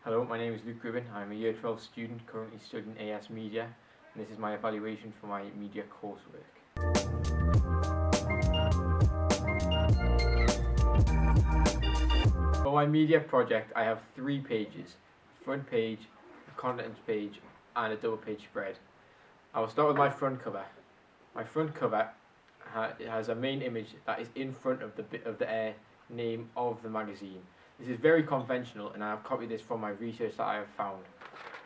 Hello, my name is Luke Gribbin. I'm a Year 12 student currently studying AS Media, and this is my evaluation for my media coursework. For my media project, I have 3 pages: a front page, a contents page, and a double page spread. I will start with my front cover. My front cover has a main image that is in front of the name of the magazine. This is very conventional, and I have copied this from my research that I have found.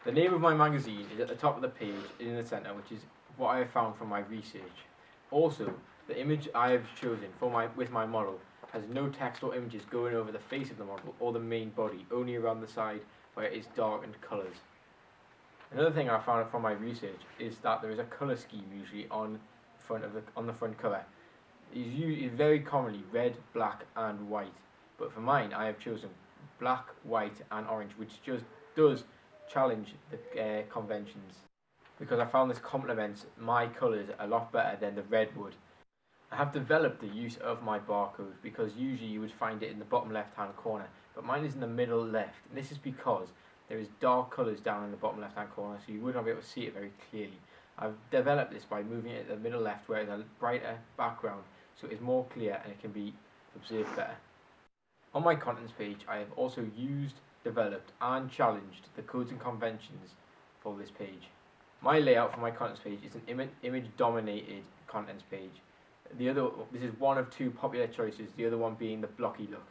The name of my magazine is at the top of the page in the centre, which is what I have found from my research. Also, the image I have chosen with my model has no text or images going over the face of the model or the main body, only around the side where it is darkened colours. Another thing I found from my research is that there is a colour scheme usually on the front cover. It is very commonly red, black and white. But for mine, I have chosen black, white and orange, which just does challenge the conventions, because I found this complements my colours a lot better than the red would. I have developed the use of my barcode, because usually you would find it in the bottom left hand corner, but mine is in the middle left. And this is because there is dark colours down in the bottom left hand corner, so you would not be able to see it very clearly. I've developed this by moving it to the middle left, where it's a brighter background, so it is more clear and it can be observed better. On my contents page, I have also used, developed and challenged the codes and conventions for this page. My layout for my contents page is an image-dominated contents page. This is one of 2 popular choices, the other one being the blocky look.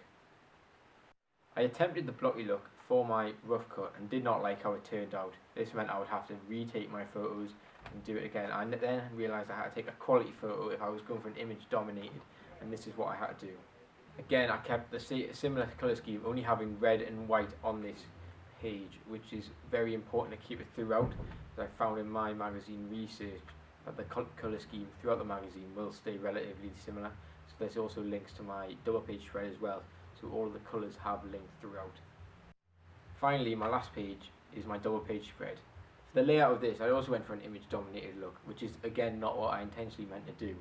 I attempted the blocky look for my rough cut and did not like how it turned out. This meant I would have to retake my photos and do it again. I then realised I had to take a quality photo if I was going for an image-dominated, and this is what I had to do. Again, I kept the similar colour scheme, only having red and white on this page, which is very important to keep it throughout, as I found in my magazine research that the colour scheme throughout the magazine will stay relatively similar. So there's also links to my double page spread as well, so all of the colours have linked throughout. Finally, my last page is my double page spread. For the layout of this, I also went for an image dominated look, which is again not what I intentionally meant to do,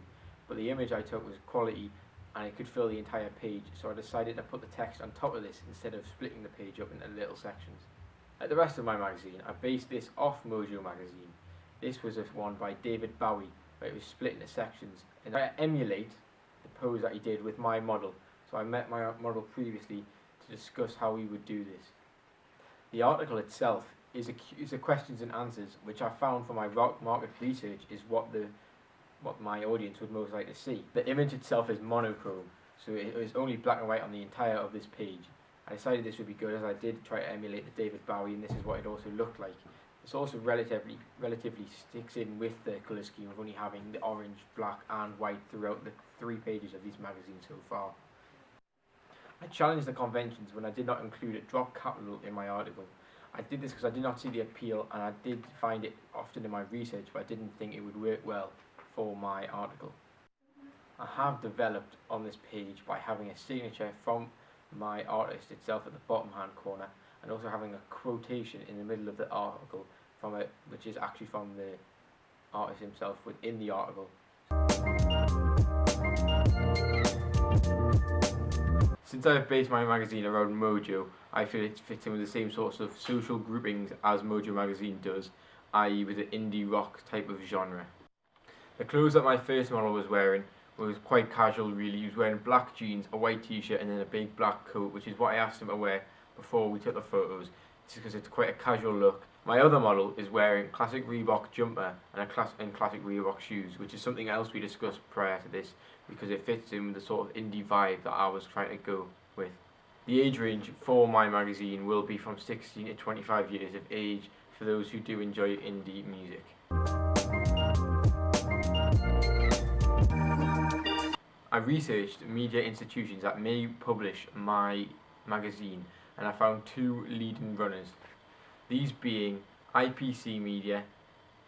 but the image I took was quality and it could fill the entire page, so I decided to put the text on top of this instead of splitting the page up into little sections. Like the rest of my magazine, I based this off Mojo magazine. This was one by David Bowie, where it was split into sections, and I emulate the pose that he did with my model. So I met my model previously to discuss how we would do this. The article itself is a questions and answers, which I found from my market research is what my audience would most like to see. The image itself is monochrome, so it is only black and white on the entire of this page. I decided this would be good, as I did try to emulate the David Bowie, and this is what it also looked like. This also relatively sticks in with the colour scheme of only having the orange, black and white throughout the 3 pages of these magazines so far. I challenged the conventions when I did not include a drop capital in my article. I did this because I did not see the appeal, and I did find it often in my research, but I didn't think it would work well for my article. I have developed on this page by having a signature from my artist itself at the bottom hand corner, and also having a quotation in the middle of the article which is actually from the artist himself within the article. Since I have based my magazine around Mojo, I feel it fits in with the same sorts of social groupings as Mojo magazine does, i.e. with the indie rock type of genre. The clothes that my first model was wearing was quite casual really. He was wearing black jeans, a white t-shirt and then a big black coat, which is what I asked him to wear before we took the photos, just because it's quite a casual look. My other model is wearing classic Reebok jumper and classic Reebok shoes, which is something else we discussed prior to this, because it fits in with the sort of indie vibe that I was trying to go with. The age range for my magazine will be from 16 to 25 years of age for those who do enjoy indie music. I researched media institutions that may publish my magazine, and I found 2 leading runners, these being IPC Media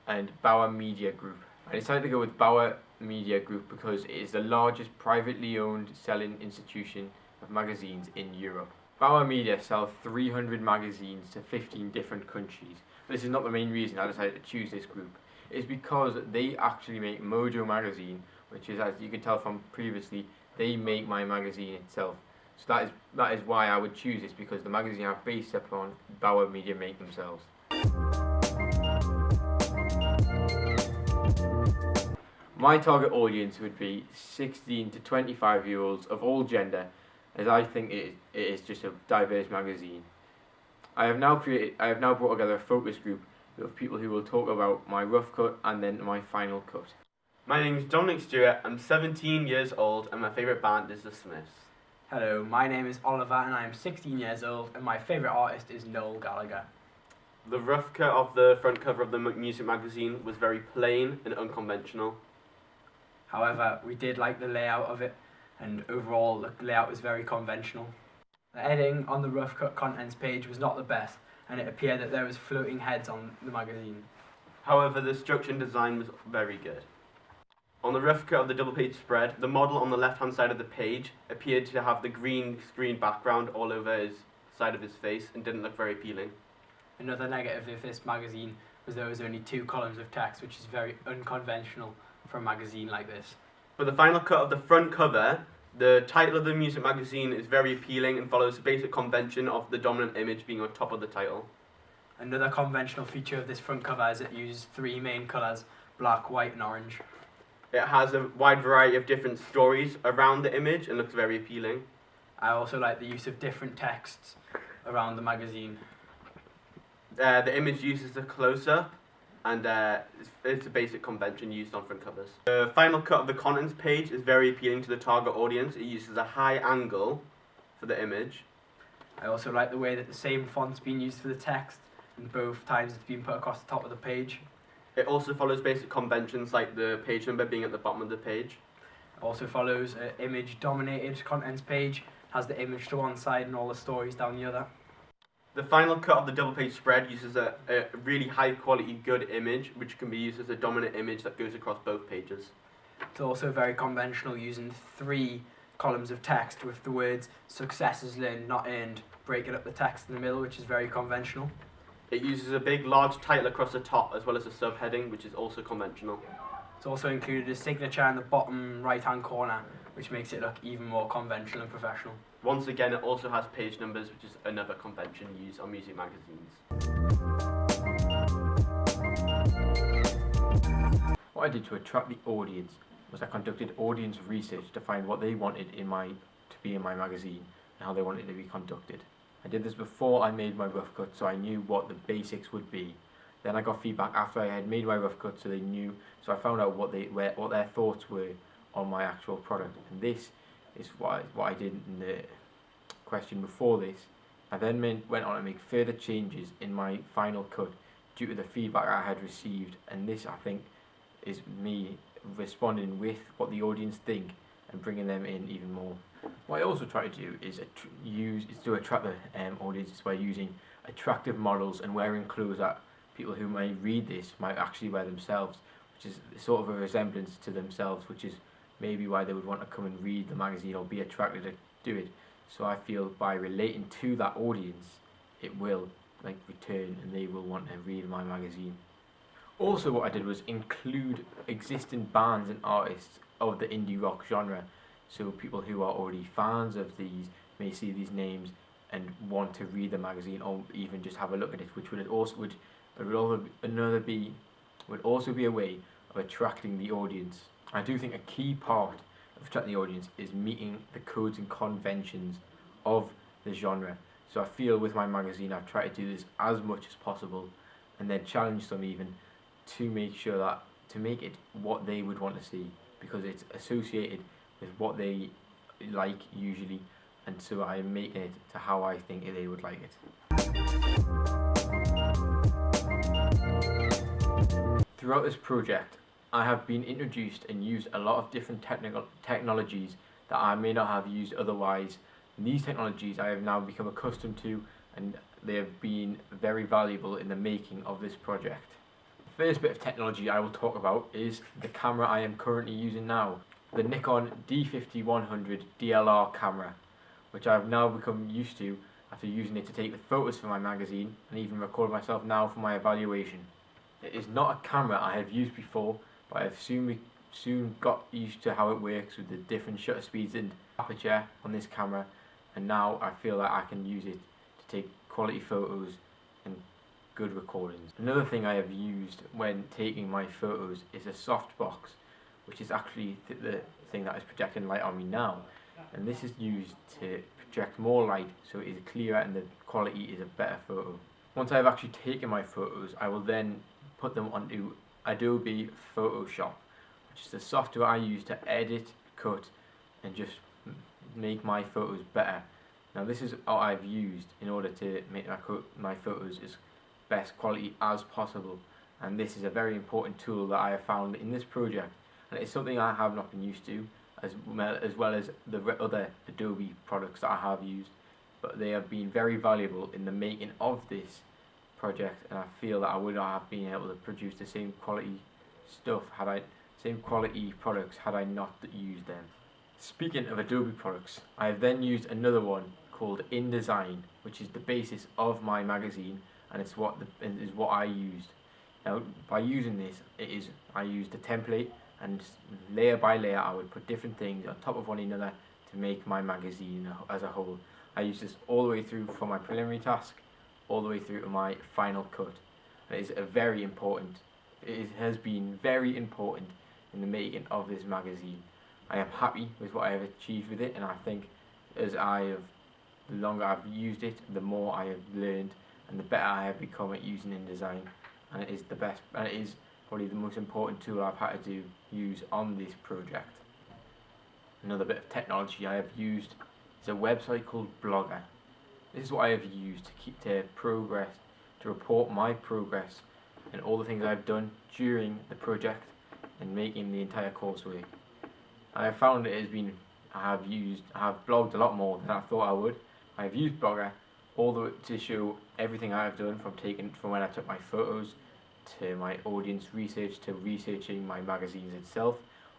and Bauer Media Group. I decided to go with Bauer Media Group because it is the largest privately owned selling institution of magazines in Europe. Bauer Media sell 300 magazines to 15 different countries. But this is not the main reason I decided to choose this group. It's because they actually make Mojo magazine, which is, as you can tell from previously, they make my magazine itself. So that is why I would choose this, because the magazine are based upon Bauer Media Make themselves. My target audience would be 16 to 25-year-olds of all gender, as I think it is just a diverse magazine. I have now brought together a focus group of people who will talk about my rough cut and then my final cut. My name is Dominic Stewart, I'm 17 years old and my favourite band is The Smiths. Hello, my name is Oliver and I am 16 years old and my favourite artist is Noel Gallagher. The rough cut of the front cover of the music magazine was very plain and unconventional. However, we did like the layout of it, and overall the layout was very conventional. The heading on the rough cut contents page was not the best, and it appeared that there was floating heads on the magazine. However, the structure and design was very good. On the rough cut of the double page spread, the model on the left hand side of the page appeared to have the green screen background all over his side of his face and didn't look very appealing. Another negative of this magazine was there was only 2 columns of text, which is very unconventional for a magazine like this. For the final cut of the front cover, the title of the music magazine is very appealing and follows the basic convention of the dominant image being on top of the title. Another conventional feature of this front cover is it uses 3 main colours, black, white and orange. It has a wide variety of different stories around the image and looks very appealing. I also like the use of different texts around the magazine. The image uses a close-up and it's a basic convention used on front covers. The final cut of the contents page is very appealing to the target audience. It uses a high angle for the image. I also like the way that the same font's been used for the text, and both times it's been put across the top of the page. It also follows basic conventions like the page number being at the bottom of the page. It also follows an image-dominated contents page, has the image to one side and all the stories down the other. The final cut of the double page spread uses a really high quality good image which can be used as a dominant image that goes across both pages. It's also very conventional, using 3 columns of text with the words "successes learned, not earned," breaking up the text in the middle, which is very conventional. It uses a big large title across the top as well as a subheading, which is also conventional. It's also included a signature in the bottom right hand corner, which makes it look even more conventional and professional. Once again, it also has page numbers, which is another convention used on music magazines. What I did to attract the audience was I conducted audience research to find what they wanted to be in my magazine and how they wanted it to be conducted. I did this before I made my rough cut, so I knew what the basics would be. Then I got feedback after I had made my rough cut, so I found out what their thoughts were on my actual product. And this is what I did in the question before this. I then went on to make further changes in my final cut due to the feedback I had received, and this, I think, is me responding with what the audience think and bringing them in even more. What I also try to do is to attract the audience by using attractive models and wearing clothes that people who may read this might actually wear themselves, which is sort of a resemblance to themselves, which is maybe why they would want to come and read the magazine or be attracted to do it. So I feel by relating to that audience, it will return and they will want to read my magazine. Also, what I did was include existing bands and artists of the indie rock genre, so people who are already fans of these may see these names and want to read the magazine or even just have a look at it, which would also be a way of attracting the audience. I do think a key part of attracting the audience is meeting the codes and conventions of the genre. So I feel with my magazine I've tried to do this as much as possible and then challenge them even to make it what they would want to see, because it's associated with what they like usually, and so I'm making it to how I think they would like it. Throughout this project, I have been introduced and used a lot of different technologies that I may not have used otherwise. And these technologies I have now become accustomed to, and they have been very valuable in the making of this project. The first bit of technology I will talk about is the camera I am currently using now, the Nikon D50-100 DLR camera, which I have now become used to after using it to take the photos for my magazine and even record myself now for my evaluation. It is not a camera I have used before, but I have soon got used to how it works with the different shutter speeds and aperture on this camera, and now I feel that I can use it to take quality photos and good recordings. Another thing I have used when taking my photos is a softbox, which is actually the thing that is projecting light on me now, and this is used to project more light so it is clearer and the quality is a better photo. Once I've actually taken my photos, I will then put them onto Adobe Photoshop, which is the software I use to edit, cut and just make my photos better. Now this is what I've used in order to make my photos as best quality as possible, and this is a very important tool that I have found in this project, and it's something I have not been used to as well as the other Adobe products that I have used, but they have been very valuable in the making of this project, and I feel that I would not have been able to produce the same quality products had I not used them. Speaking of Adobe products, I have then used another one called InDesign, which is the basis of my magazine, and it's what I used. Now, by using this, I used a template, and layer by layer I would put different things on top of one another to make my magazine as a whole. I used this all the way through from my preliminary task all the way through to my final cut. And it has been very important in the making of this magazine. I am happy with what I have achieved with it, and I think the longer I've used it, the more I have learned and the better I have become at using InDesign, and it is the best, and it is probably the most important tool I've had to use on this project. Another bit of technology I have used is a website called Blogger. This is what I have used to report my progress and all the things I've done during the project and making the entire coursework. I have found I have blogged a lot more than I thought I would. I have used Blogger all the way to show everything I have done from when I took my photos to my audience research to researching my magazines itself,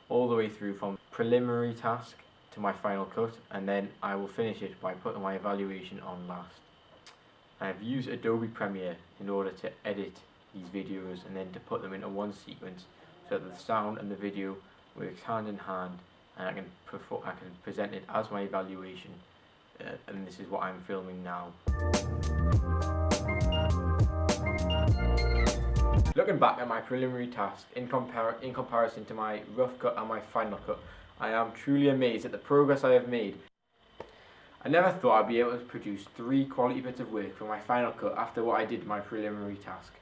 all the way through from preliminary task to my final cut, and then I will finish it by putting my evaluation on last. I have used Adobe Premiere in order to edit these videos and then to put them into one sequence so that the sound and the video works hand in hand, and I can present it as my evaluation, and this is what I'm filming now. Looking back at my preliminary task in comparison to my rough cut and my final cut, I am truly amazed at the progress I have made. I never thought I'd be able to produce 3 quality bits of work for my final cut after what I did in my preliminary task.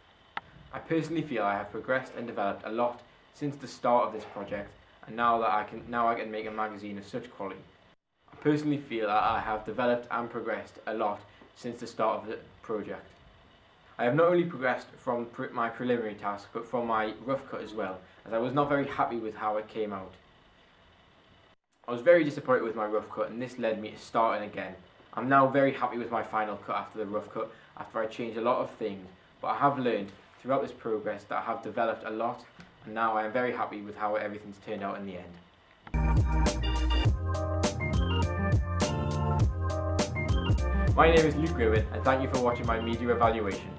I personally feel I have progressed and developed a lot since the start of this project, and now I can make a magazine of such quality. I personally feel that I have developed and progressed a lot since the start of the project. I have not only progressed from my preliminary task, but from my rough cut as well, as I was not very happy with how it came out. I was very disappointed with my rough cut, and this led me to starting again. I'm now very happy with my final cut after the rough cut, after I changed a lot of things, but I have learned throughout this progress that I have developed a lot, and now I am very happy with how everything's turned out in the end. My name is Gribbin, and thank you for watching my media evaluation.